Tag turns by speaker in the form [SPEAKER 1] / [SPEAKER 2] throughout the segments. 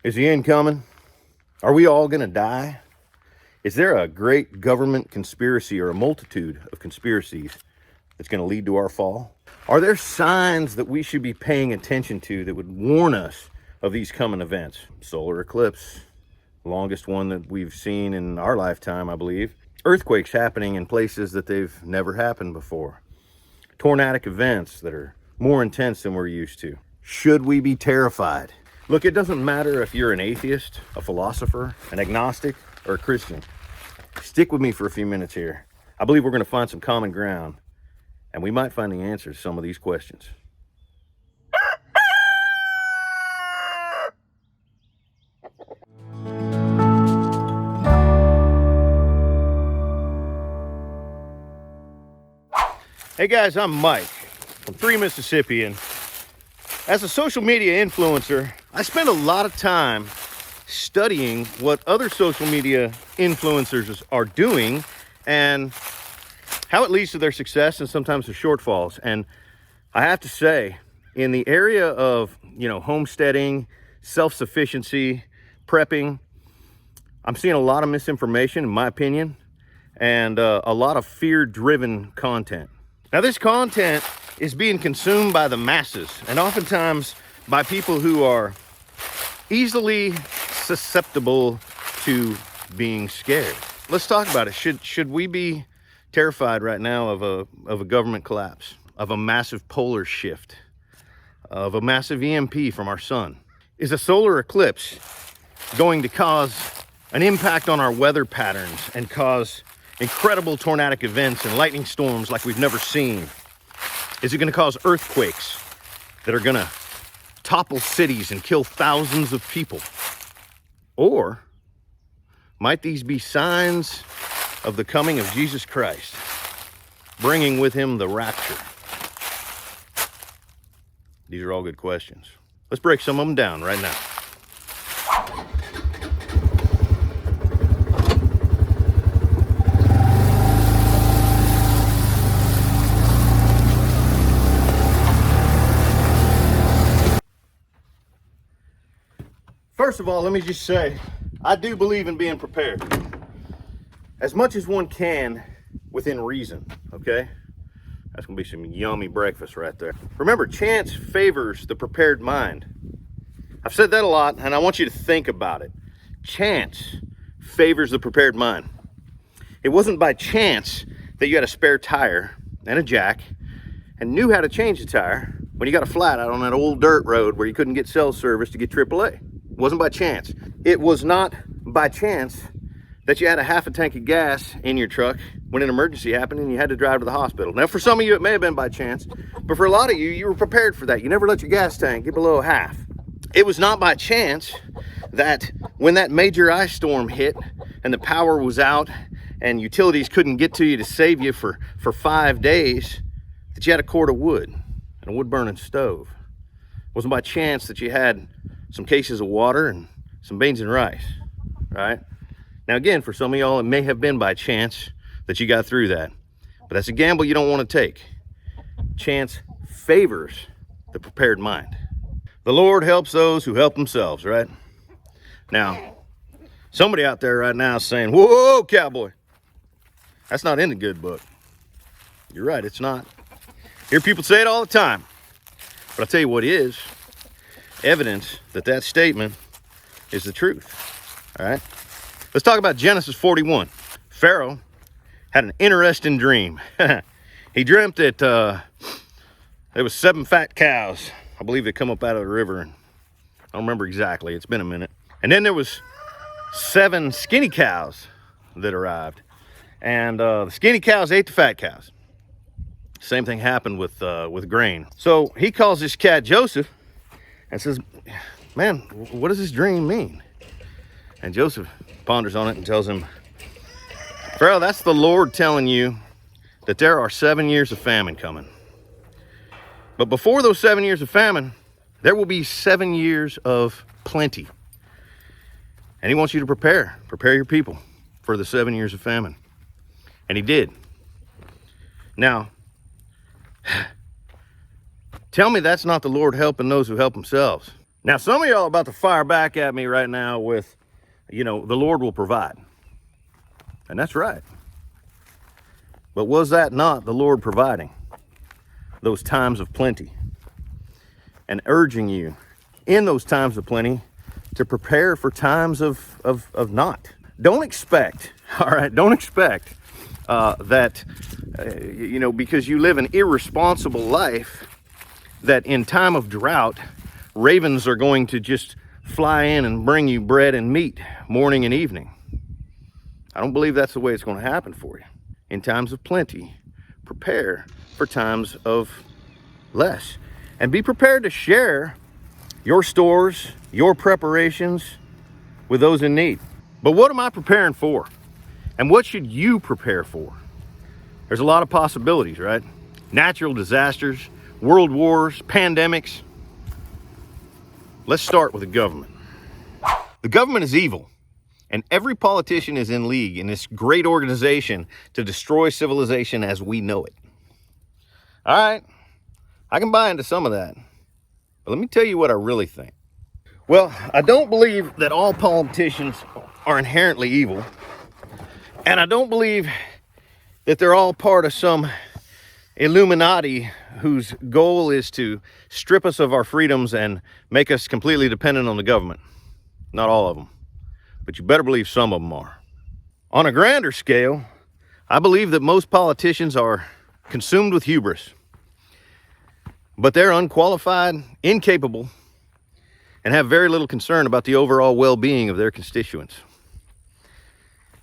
[SPEAKER 1] Is the end coming? Are we all going to die? Is there a great government conspiracy or a multitude of conspiracies that's going to lead to our fall? Are there signs that we should be paying attention to that would warn us of these coming events? Solar eclipse, longest one that we've seen in our lifetime, I believe. Earthquakes happening in places that they've never happened before. Tornadic events that are more intense than we're used to. Should we be terrified? Look, it doesn't matter if you're an atheist, a philosopher, an agnostic, or a Christian. Stick with me for a few minutes here. I believe we're going to find some common ground, and we might find the answers to some of these questions. Hey guys, I'm Mike from 3 Mississippi, and as a social media influencer, I spend a lot of time studying what other social media influencers are doing and how it leads to their success and sometimes their shortfalls. And I have to say, in the area of, homesteading, self-sufficiency, prepping, I'm seeing a lot of misinformation, in my opinion, and a lot of fear-driven content. Now, this content is being consumed by the masses, and oftentimes by people who are easily susceptible to being scared. Let's talk about it. Should we be terrified right now of a government collapse, of a massive polar shift, of a massive EMP from our sun? Is a solar eclipse going to cause an impact on our weather patterns and cause incredible tornadic events and lightning storms like we've never seen? Is it going to cause earthquakes that are going to topple cities and kill thousands of people? Or might these be signs of the coming of Jesus Christ, bringing with him the rapture? These are all good questions. Let's break some of them down right now. First of all, let me just say, I do believe in being prepared. As much as one can within reason, okay? That's gonna be some yummy breakfast right there. Remember, chance favors the prepared mind. I've said that a lot, and I want you to think about it. Chance favors the prepared mind. It wasn't by chance that you had a spare tire and a jack and knew how to change the tire when you got a flat out on that old dirt road where you couldn't get cell service to get AAA. It wasn't by chance. It was not by chance that you had a half a tank of gas in your truck when an emergency happened and you had to drive to the hospital. Now, for some of you, it may have been by chance, but for a lot of you, you were prepared for that. You never let your gas tank get below half. It was not by chance that when that major ice storm hit and the power was out and utilities couldn't get to you to save you for 5 days, that you had a cord of wood and a wood burning stove. It wasn't by chance that you had some cases of water and some beans and rice, right? Now, again, for some of y'all, it may have been by chance that you got through that, but that's a gamble you don't want to take. Chance favors the prepared mind. The Lord helps those who help themselves, right? Now, somebody out there right now is saying, whoa, cowboy, that's not in the good book. You're right, it's not. Hear people say it all the time, but I'll tell you what is evidence that that statement is the truth. All right, let's talk about Genesis 41. Pharaoh had an interesting dream. He dreamt that there was 7 fat cows. I believe they come up out of the river, and I don't remember exactly. It's been a minute. And then there was 7 skinny cows that arrived, and the skinny cows ate the fat cows. Same thing happened with grain. So he calls this cat Joseph and says, man, what does this dream mean? And Joseph ponders on it and tells him, Pharaoh, that's the Lord telling you that there are 7 years of famine coming. But before those 7 years of famine, there will be 7 years of plenty. And he wants you to prepare your people for the 7 years of famine. And he did. Now, tell me that's not the Lord helping those who help themselves. Now, some of y'all are about to fire back at me right now with, the Lord will provide. And that's right. But was that not the Lord providing those times of plenty and urging you in those times of plenty to prepare for times of not? Don't expect, all right, don't expect that, because you live an irresponsible life, that in time of drought, ravens are going to just fly in and bring you bread and meat morning and evening. I don't believe that's the way it's going to happen for you. In times of plenty, prepare for times of less. And be prepared to share your stores, your preparations with those in need. But what am I preparing for? And what should you prepare for? There's a lot of possibilities, right? Natural disasters, world wars, pandemics. Let's start with the government. The government is evil, and every politician is in league in this great organization to destroy civilization as we know it. All right, I can buy into some of that, but let me tell you what I really think. Well, I don't believe that all politicians are inherently evil, and I don't believe that they're all part of some Illuminati whose goal is to strip us of our freedoms and make us completely dependent on the government. Not all of them, but you better believe some of them are. On a grander scale, I believe that most politicians are consumed with hubris, but they're unqualified, incapable, and have very little concern about the overall well-being of their constituents.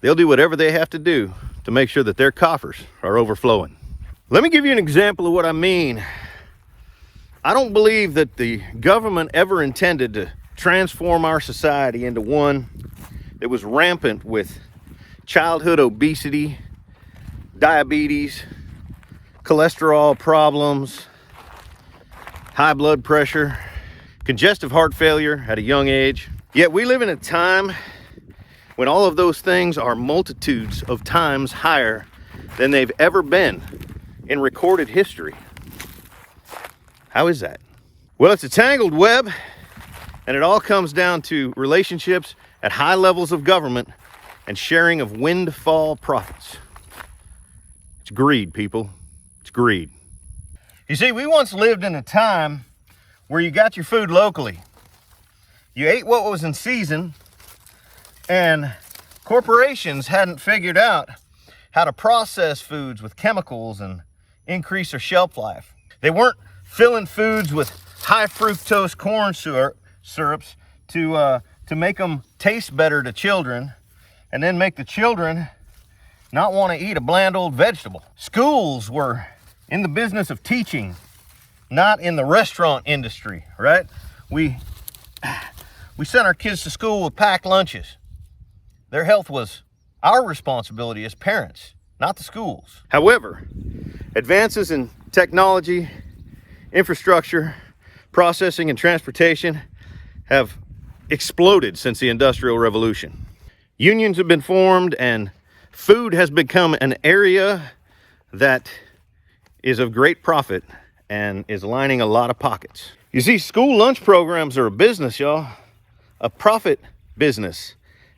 [SPEAKER 1] They'll do whatever they have to do to make sure that their coffers are overflowing. Let me give you an example of what I mean. I don't believe that the government ever intended to transform our society into one that was rampant with childhood obesity, diabetes, cholesterol problems, high blood pressure, congestive heart failure at a young age. Yet we live in a time when all of those things are multitudes of times higher than they've ever been in recorded history. How is that? Well, it's a tangled web, and it all comes down to relationships at high levels of government and sharing of windfall profits. It's greed, people. It's greed. You see, we once lived in a time where you got your food locally. You ate what was in season, and corporations hadn't figured out how to process foods with chemicals and increase their shelf life. They weren't filling foods with high fructose corn syrups to make them taste better to children, and then make the children not want to eat a bland old vegetable. Schools were in the business of teaching, not in the restaurant industry, right? We sent our kids to school with packed lunches. Their health was our responsibility as parents, not the schools. However, advances in technology, infrastructure, processing, and transportation have exploded since the Industrial Revolution. Unions have been formed, and food has become an area that is of great profit and is lining a lot of pockets. You see, school lunch programs are a business, y'all, a profit business,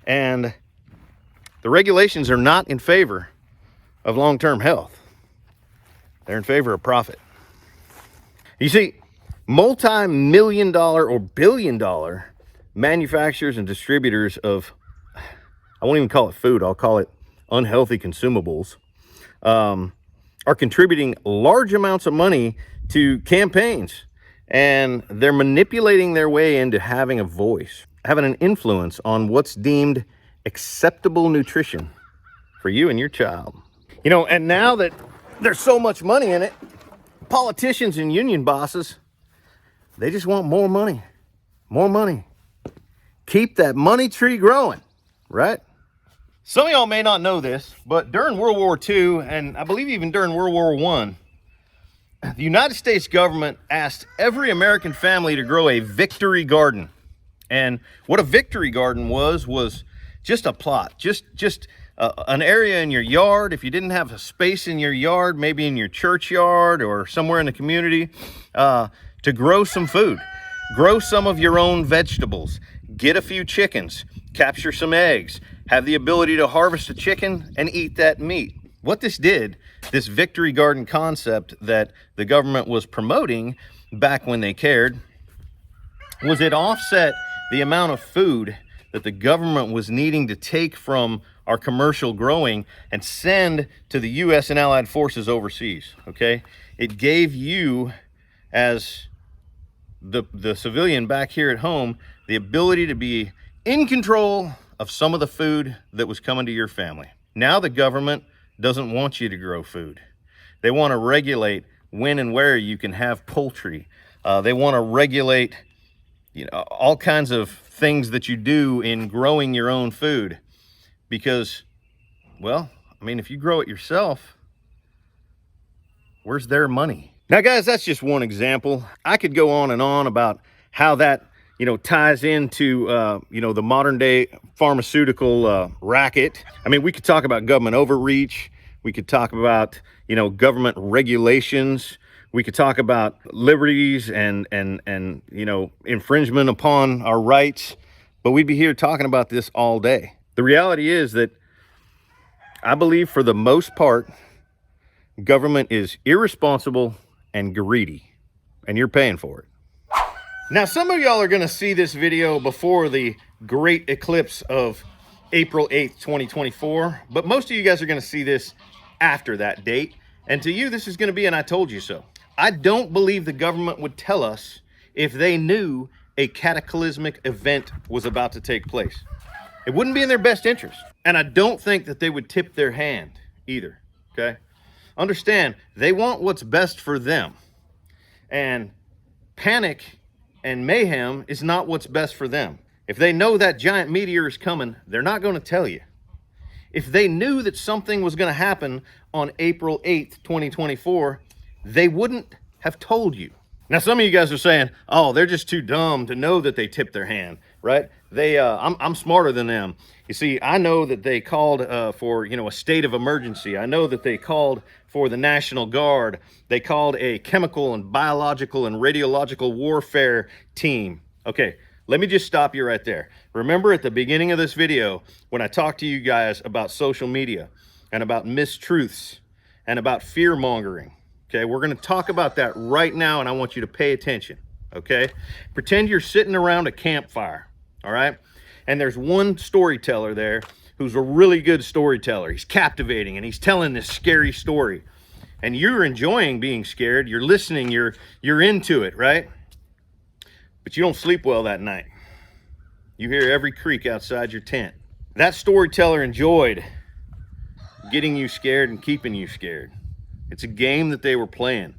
[SPEAKER 1] and the regulations are not in favor of long-term health. They're in favor of profit. You see, multi-million dollar or billion-dollar manufacturers and distributors of, I won't even call it food, I'll call it unhealthy consumables, are contributing large amounts of money to campaigns, and they're manipulating their way into having a voice, having an influence on what's deemed acceptable nutrition for you and your child. And now that there's so much money in it, politicians and union bosses, they just want more money, more money. Keep that money tree growing, right? Some of y'all may not know this, but during World War II, and I believe even during World War I, the United States government asked every American family to grow a victory garden. And what a victory garden was just a plot, just an area in your yard. If you didn't have a space in your yard, maybe in your churchyard or somewhere in the community, to grow some food. Grow some of your own vegetables. Get a few chickens. Capture some eggs. Have the ability to harvest a chicken and eat that meat. What this did, this victory garden concept that the government was promoting back when they cared, was it offset the amount of food that the government was needing to take from our commercial growing and send to the U.S. and allied forces overseas, okay? It gave you, as the civilian back here at home, the ability to be in control of some of the food that was coming to your family. Now the government doesn't want you to grow food. They want to regulate when and where you can have poultry. They want to regulate, all kinds of things that you do in growing your own food. Because, well, I mean, if you grow it yourself, where's their money? Now, guys, that's just one example. I could go on and on about how that, ties into, the modern day pharmaceutical racket. I mean, we could talk about government overreach. We could talk about, government regulations. We could talk about liberties and infringement upon our rights. But we'd be here talking about this all day. The reality is that I believe for the most part, government is irresponsible and greedy, and you're paying for it. Now, some of y'all are going to see this video before the great eclipse of April 8th, 2024, but most of you guys are going to see this after that date. And to you, this is going to be an I told you so. I don't believe the government would tell us if they knew a cataclysmic event was about to take place. It wouldn't be in their best interest. And I don't think that they would tip their hand either, okay? Understand, they want what's best for them. And panic and mayhem is not what's best for them. If they know that giant meteor is coming, they're not going to tell you. If they knew that something was going to happen on April 8th, 2024, they wouldn't have told you. Now, some of you guys are saying, oh, they're just too dumb to know that they tipped their hand, right? I'm smarter than them. You see, I know that they called for, a state of emergency. I know that they called for the National Guard. They called a chemical and biological and radiological warfare team. Okay, let me just stop you right there. Remember at the beginning of this video, when I talked to you guys about social media and about mistruths and about fear-mongering. Okay, we're going to talk about that right now, and I want you to pay attention, okay? Pretend you're sitting around a campfire, all right? And there's one storyteller there who's a really good storyteller. He's captivating, and he's telling this scary story. And you're enjoying being scared. You're listening. You're into it, right? But you don't sleep well that night. You hear every creak outside your tent. That storyteller enjoyed getting you scared and keeping you scared. It's a game that they were playing.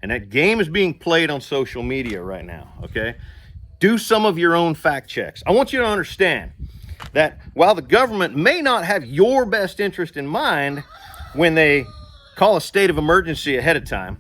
[SPEAKER 1] And that game is being played on social media right now, okay? Do some of your own fact checks. I want you to understand that while the government may not have your best interest in mind when they call a state of emergency ahead of time,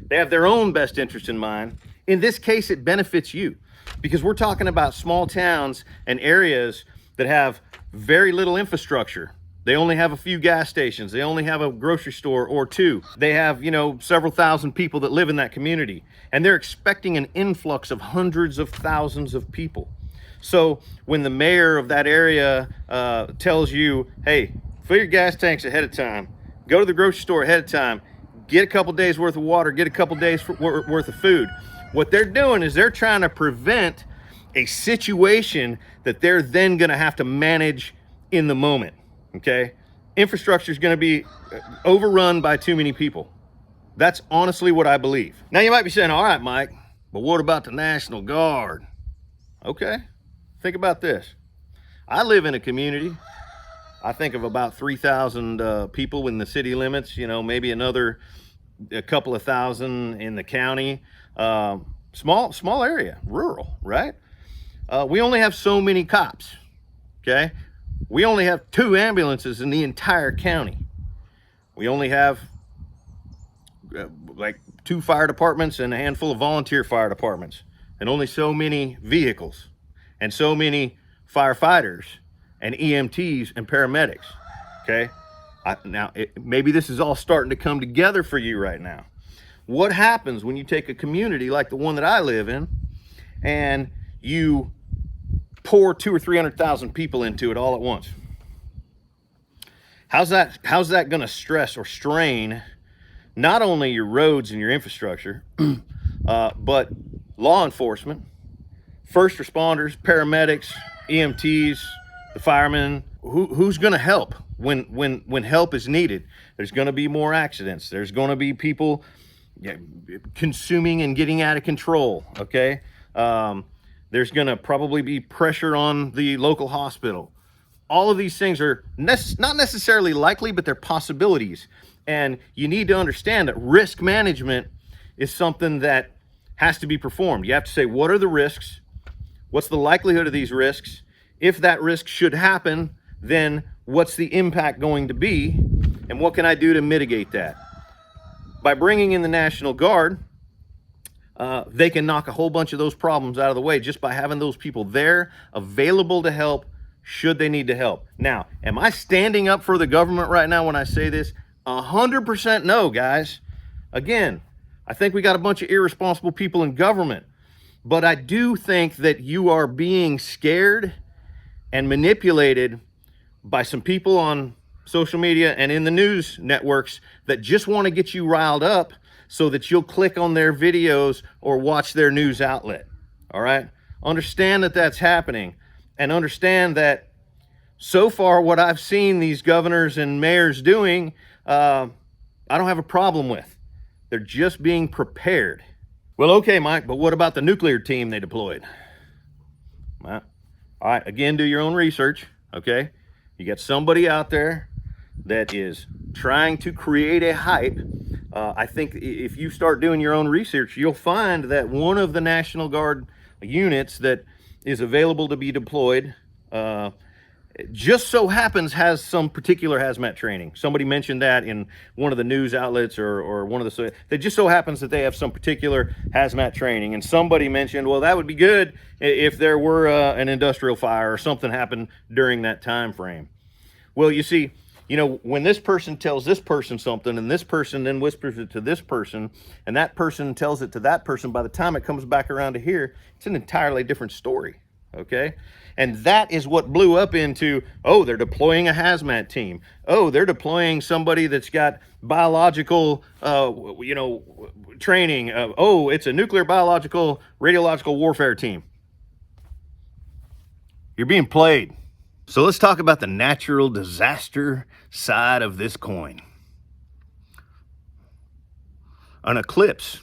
[SPEAKER 1] they have their own best interest in mind. In this case, it benefits you because we're talking about small towns and areas that have very little infrastructure. They only have a few gas stations. They only have a grocery store or two. They have, several thousand people that live in that community. And they're expecting an influx of hundreds of thousands of people. So when the mayor of that area tells you, hey, fill your gas tanks ahead of time, go to the grocery store ahead of time, get a couple days worth of water, get a couple days worth of food. What they're doing is they're trying to prevent a situation that they're then going to have to manage in the moment. Okay, infrastructure is going to be overrun by too many people. That's honestly what I believe. Now you might be saying, all right, Mike, but what about the National Guard? Okay, think about this. I live in a community, I think of about 3,000 people in the city limits, maybe a couple of thousand in the county. Small area, rural, right? We only have so many cops, okay? We only have 2 ambulances in the entire county. We only have like 2 fire departments and a handful of volunteer fire departments, and only so many vehicles and so many firefighters and EMTs and paramedics, okay? Maybe this is all starting to come together for you right now. What happens when you take a community like the one that I live in and you pour 200,000 or 300,000 people into it all at once. How's that going to stress or strain not only your roads and your infrastructure, but law enforcement, first responders, paramedics, EMTs, the firemen? Who's going to help when help is needed? There's going to be more accidents. There's going to be people consuming and getting out of control. Okay. There's going to probably be pressure on the local hospital. All of these things are not necessarily likely, but they're possibilities. And you need to understand that risk management is something that has to be performed. You have to say, what are the risks? What's the likelihood of these risks? If that risk should happen, then what's the impact going to be? And what can I do to mitigate that? By bringing in the National Guard, they can knock a whole bunch of those problems out of the way just by having those people there, available to help, should they need to help. Now, am I standing up for the government right now when I say this? 100% no, guys. Again, I think we got a bunch of irresponsible people in government, but I do think that you are being scared and manipulated by some people on social media and in the news networks that just want to get you riled up so that you'll click on their videos or watch their news outlet. All right? Understand that that's happening, and understand that so far what I've seen these governors and mayors doing, I don't have a problem with. They're just being prepared. Well, okay, Mike, but what about the nuclear team they deployed? Well, all right, again, do your own research, okay? You got somebody out there that is trying to create a hype. I think if you start doing your own research, you'll find that one of the National Guard units that is available to be deployed just so happens has some particular hazmat training. Somebody mentioned that in one of the news outlets or one of the, it just so happens that they have some particular hazmat training. And somebody mentioned, well, that would be good if there were an industrial fire or something happened during that time frame. Well, you see, you know, when this person tells this person something and this person then whispers it to this person and that person tells it to that person, by the time it comes back around to here, it's an entirely different story, okay? And that is what blew up into, oh, they're deploying a hazmat team. Oh, they're deploying somebody that's got biological, training. Oh, it's a nuclear, biological, radiological warfare team. You're being played. So let's talk about the natural disaster side of this coin. An eclipse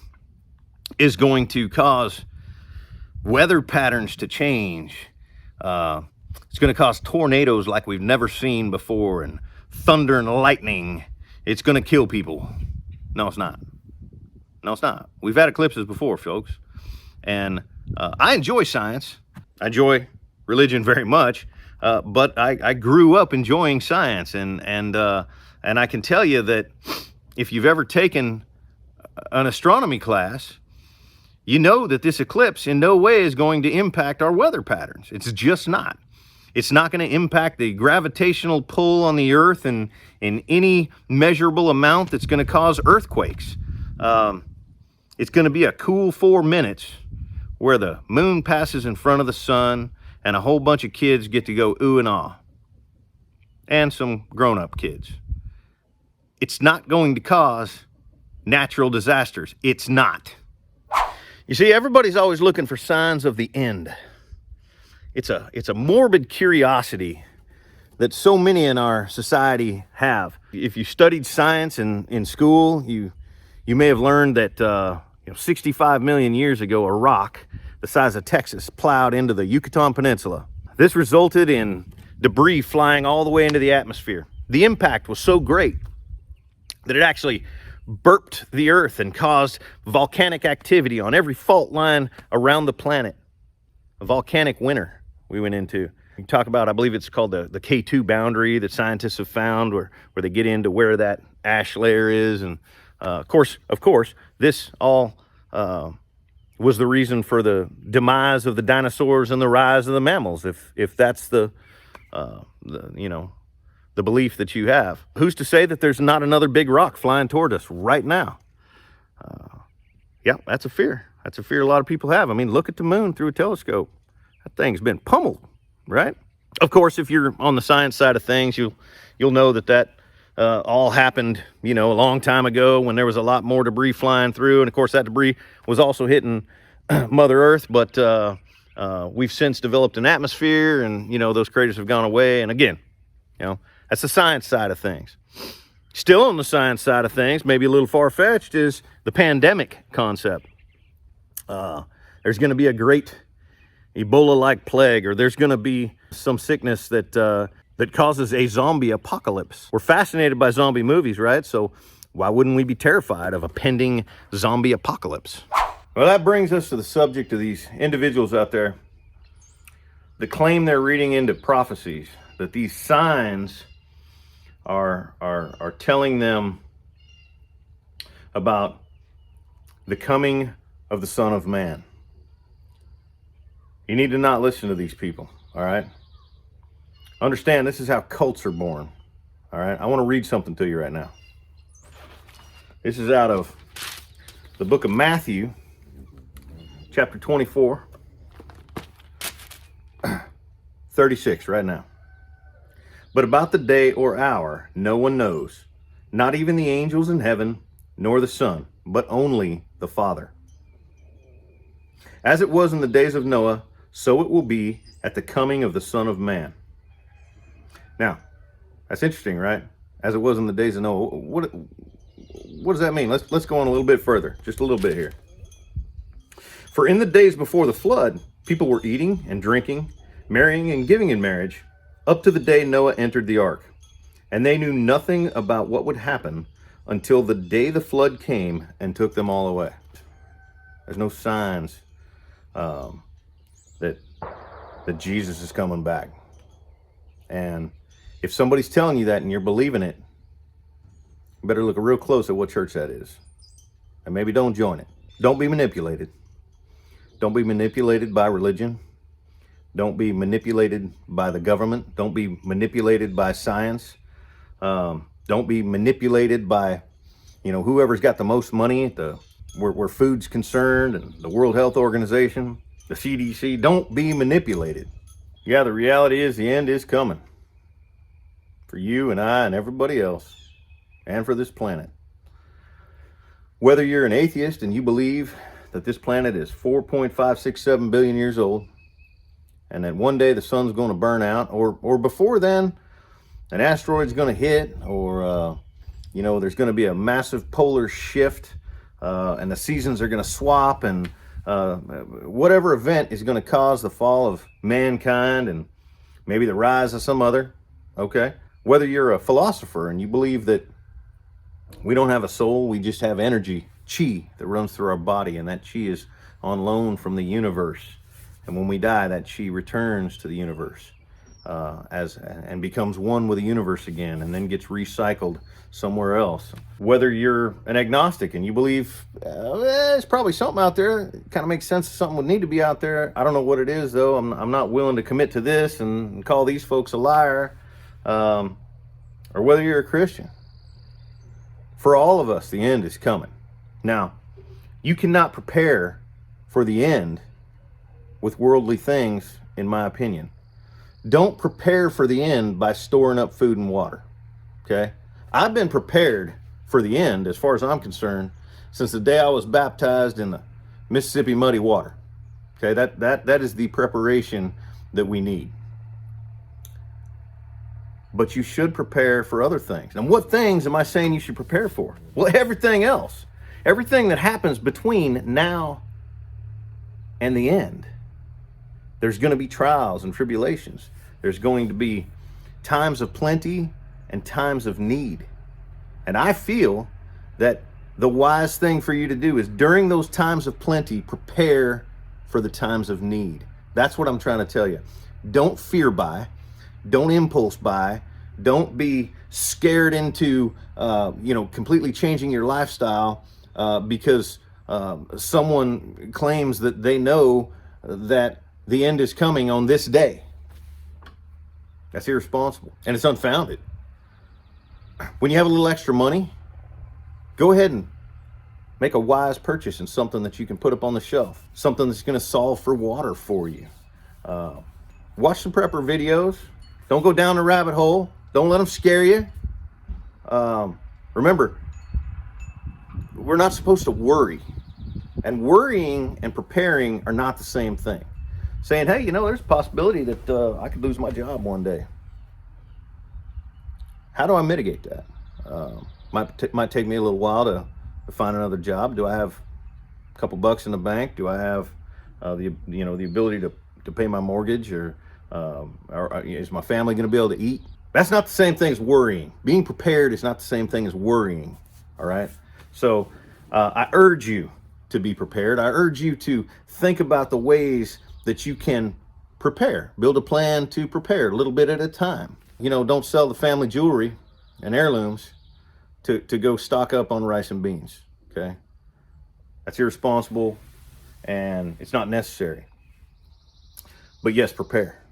[SPEAKER 1] is going to cause weather patterns to change. It's going to cause tornadoes like we've never seen before, and thunder and lightning. It's going to kill people. No, it's not. No, it's not. We've had eclipses before, folks. And I enjoy science. I enjoy religion very much. But I grew up enjoying science, and I can tell you that if you've ever taken an astronomy class, you know that this eclipse in no way is going to impact our weather patterns. It's just not. It's not going to impact the gravitational pull on the earth in any measurable amount that's going to cause earthquakes. It's going to be a cool 4 minutes where the moon passes in front of the sun and a whole bunch of kids get to go ooh and ah. And some grown-up kids. It's not going to cause natural disasters. It's not. You see, everybody's always looking for signs of the end. It's a morbid curiosity that so many in our society have. If you studied science in school, you may have learned that 65 million years ago, a rock the size of Texas plowed into the Yucatan Peninsula. This resulted in debris flying all the way into the atmosphere. The impact was so great that it actually burped the earth and caused volcanic activity on every fault line around the planet. A volcanic winter we went into. You talk about, I believe it's called the K2 boundary that scientists have found, where they get into where that ash layer is. And of course, this all was the reason for the demise of the dinosaurs and the rise of the mammals, if that's the belief that you have. Who's to say that there's not another big rock flying toward us right now? Yeah, that's a fear. That's a fear a lot of people have. I mean, look at the moon through a telescope. That thing's been pummeled, right? Of course, if you're on the science side of things, you'll know that all happened, a long time ago when there was a lot more debris flying through. And of course, that debris was also hitting Mother Earth. But we've since developed an atmosphere, and, those craters have gone away. And again, that's the science side of things. Still on the science side of things, maybe a little far-fetched, is the pandemic concept. There's going to be a great Ebola-like plague, or there's going to be some sickness that causes a zombie apocalypse. We're fascinated by zombie movies, right? So why wouldn't we be terrified of a pending zombie apocalypse? Well, that brings us to the subject of these individuals out there that claim they're reading into prophecies, that these signs are telling them about the coming of the Son of Man. You need to not listen to these people, all right? Understand, this is how cults are born, all right? I want to read something to you right now. This is out of the book of Matthew, chapter 24, 36, right now. But about the day or hour, no one knows, not even the angels in heaven, nor the Son, but only the Father. As it was in the days of Noah, so it will be at the coming of the Son of Man. Now, that's interesting, right? As it was in the days of Noah. What does that mean? Let's go on a little bit further, just a little bit here. For in the days before the flood, people were eating and drinking, marrying and giving in marriage, up to the day Noah entered the ark. And they knew nothing about what would happen until the day the flood came and took them all away. There's no signs that Jesus is coming back. And if somebody's telling you that and you're believing it, you better look real close at what church that is. And maybe don't join it. Don't be manipulated. Don't be manipulated by religion. Don't be manipulated by the government. Don't be manipulated by science. Don't be manipulated by, whoever's got the most money where food's concerned, and the World Health Organization, the CDC. Don't be manipulated. Yeah, the reality is the end is coming. For you and I and everybody else, and for this planet. Whether you're an atheist and you believe that this planet is 4.567 billion years old, and that one day the sun's going to burn out, or before then, an asteroid's going to hit, or there's going to be a massive polar shift, and the seasons are going to swap, and whatever event is going to cause the fall of mankind and maybe the rise of some other, okay? Whether you're a philosopher and you believe that we don't have a soul, we just have energy, chi, that runs through our body, and that chi is on loan from the universe. And when we die, that chi returns to the universe and becomes one with the universe again, and then gets recycled somewhere else. Whether you're an agnostic and you believe there's probably something out there, it kind of makes sense something would need to be out there. I don't know what it is, though. I'm not willing to commit to this and call these folks a liar. Or whether you're a Christian. For all of us, the end is coming. Now, you cannot prepare for the end with worldly things, in my opinion. Don't prepare for the end by storing up food and water, okay? I've been prepared for the end, as far as I'm concerned, since the day I was baptized in the Mississippi muddy water, okay? That is the preparation that we need. But you should prepare for other things. And what things am I saying you should prepare for? Well, everything else. Everything that happens between now and the end. There's going to be trials and tribulations. There's going to be times of plenty and times of need. And I feel that the wise thing for you to do is during those times of plenty, prepare for the times of need. That's what I'm trying to tell you. Don't fear buy. Don't impulse buy. Don't be scared into, completely changing your lifestyle because someone claims that they know that the end is coming on this day. That's irresponsible, and it's unfounded. When you have a little extra money, go ahead and Make a wise purchase in something that you can put up on the shelf, something that's going to solve for water for you. Watch some prepper videos. Don't go down the rabbit hole. Don't let them scare you. Remember, we're not supposed to worry. And worrying and preparing are not the same thing. Saying, hey, you know, there's a possibility that I could lose my job one day. How do I mitigate that? Might take me a little while to find another job. Do I have a couple bucks in the bank? Do I have the ability to pay my mortgage, or is my family going to be able to eat? That's not the same thing as worrying. Being prepared is not the same thing as worrying. All right. So I urge you to be prepared. I urge you to think about the ways that you can prepare. Build a plan to prepare a little bit at a time. You know, don't sell the family jewelry and heirlooms to go stock up on rice and beans. Okay. That's irresponsible and it's not necessary. But yes, prepare.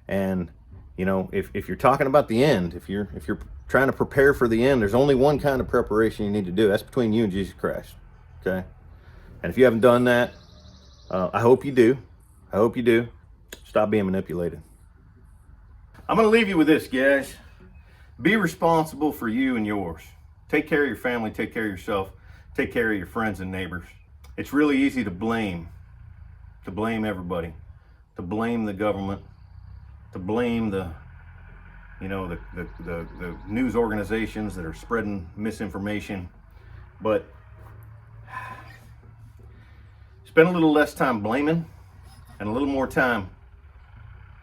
[SPEAKER 1] And you know, if you're talking about the end, if you're trying to prepare for the end, there's only one kind of preparation you need to do. That's between you and Jesus Christ. Okay. And if you haven't done that, I hope you do. I hope you do. Stop being manipulated. I'm going to leave you with this, guys. Be responsible for you and yours. Take care of your family. Take care of yourself. Take care of your friends and neighbors. It's really easy to blame everybody, to blame the government, to blame the news organizations that are spreading misinformation. But spend a little less time blaming and a little more time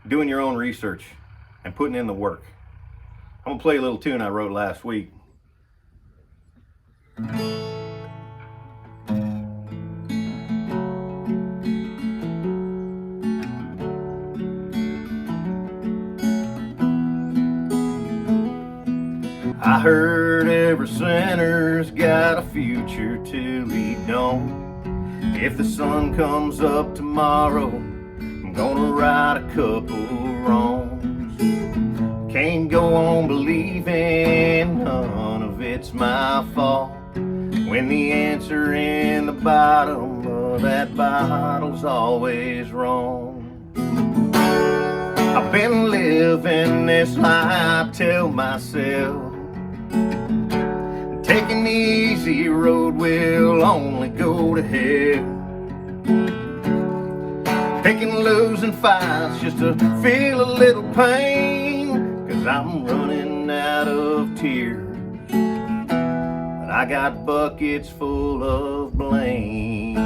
[SPEAKER 1] doing your own research and putting in the work. I'm gonna play a little tune I wrote last week. I heard every sinner's got a future to lead on. If the sun comes up tomorrow, I'm gonna right a couple wrongs. Can't go on believing none of it's my fault, when the answer in the bottom of that bottle's always wrong. I've been living this lie, tell myself, taking the easy road will only go to hell. Picking losing fights just to feel a little pain, 'cause I'm running out of tears, but I got buckets full of blame.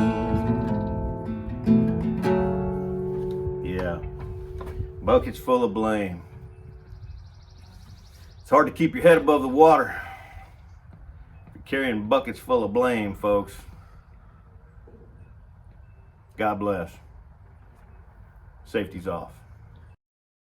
[SPEAKER 1] Yeah, buckets full of blame. It's hard to keep your head above the water carrying buckets full of blame, folks. God bless. Safety's off.